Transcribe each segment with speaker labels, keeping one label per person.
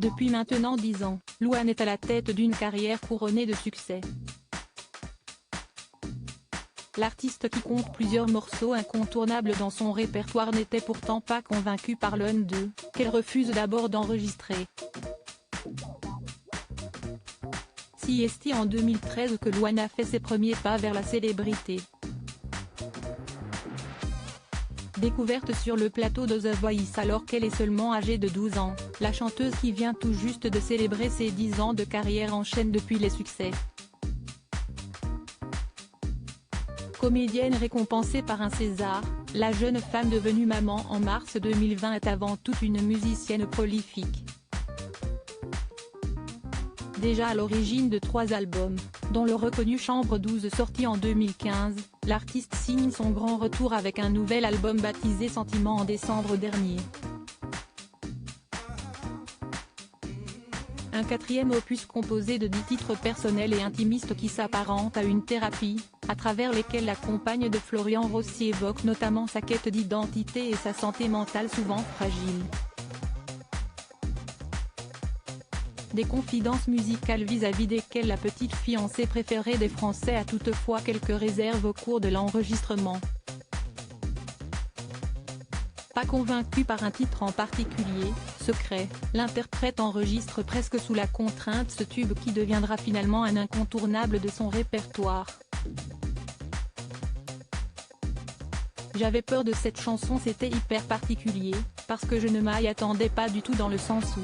Speaker 1: Depuis maintenant 10 ans, Louane est à la tête d'une carrière couronnée de succès. L'artiste qui compte plusieurs morceaux incontournables dans son répertoire n'était pourtant pas convaincu par l'un d'eux, qu'elle refuse d'abord d'enregistrer. C'est en 2013 que Louane a fait ses premiers pas vers la célébrité. Découverte sur le plateau de The Voice alors qu'elle est seulement âgée de 12 ans, la chanteuse qui vient tout juste de célébrer ses 10 ans de carrière enchaîne depuis les succès. Comédienne récompensée par un César, la jeune femme devenue maman en mars 2020 est avant tout une musicienne prolifique. Déjà à l'origine de 3 albums, dont le reconnu Chambre 12 sorti en 2015, l'artiste signe son grand retour avec un nouvel album baptisé Sentiment en décembre dernier. Un 4e opus composé de 10 titres personnels et intimistes qui s'apparente à une thérapie, à travers lesquels la compagne de Florian Rossi évoque notamment sa quête d'identité et sa santé mentale souvent fragile. Des confidences musicales vis-à-vis desquelles la petite fiancée préférée des Français a toutefois quelques réserves au cours de l'enregistrement. Pas convaincu par un titre en particulier, Secret, l'interprète enregistre presque sous la contrainte ce tube qui deviendra finalement un incontournable de son répertoire. J'avais peur de cette chanson, c'était hyper particulier, parce que je ne m'y attendais pas du tout dans le sens où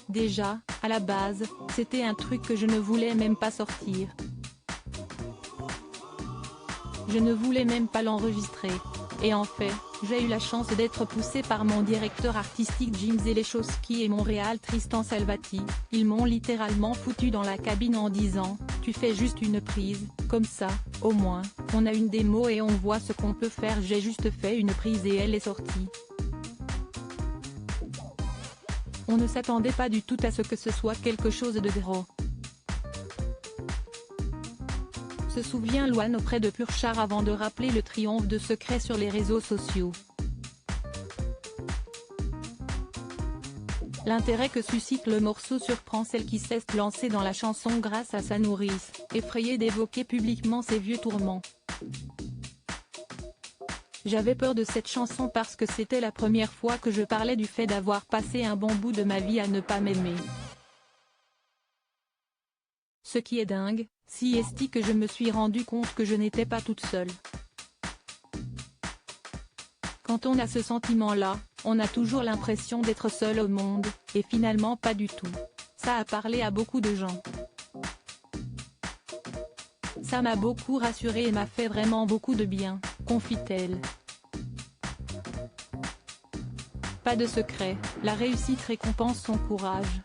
Speaker 1: déjà, à la base, c'était un truc que je ne voulais même pas sortir. Je ne voulais même pas l'enregistrer. Et en fait, j'ai eu la chance d'être poussé par mon directeur artistique Jim Zelechowski et mon réal Tristan Salvati. Ils m'ont littéralement foutu dans la cabine en disant « Tu fais juste une prise, comme ça, au moins, on a une démo et on voit ce qu'on peut faire ». J'ai juste fait une prise et elle est sortie. On ne s'attendait pas du tout à ce que ce soit quelque chose de gros. Se souvient Louane auprès de Purchar avant de rappeler le triomphe de Secret sur les réseaux sociaux. L'intérêt que suscite le morceau surprend celle qui s'est lancée dans la chanson grâce à sa nourrice, effrayée d'évoquer publiquement ses vieux tourments. J'avais peur de cette chanson parce que c'était la première fois que je parlais du fait d'avoir passé un bon bout de ma vie à ne pas m'aimer. Ce qui est dingue, c'est que je me suis rendu compte que je n'étais pas toute seule. Quand on a ce sentiment-là, on a toujours l'impression d'être seul au monde, et finalement pas du tout. Ça a parlé à beaucoup de gens. Ça m'a beaucoup rassurée et m'a fait vraiment beaucoup de bien, confie-t-elle. Pas de secret, la réussite récompense son courage.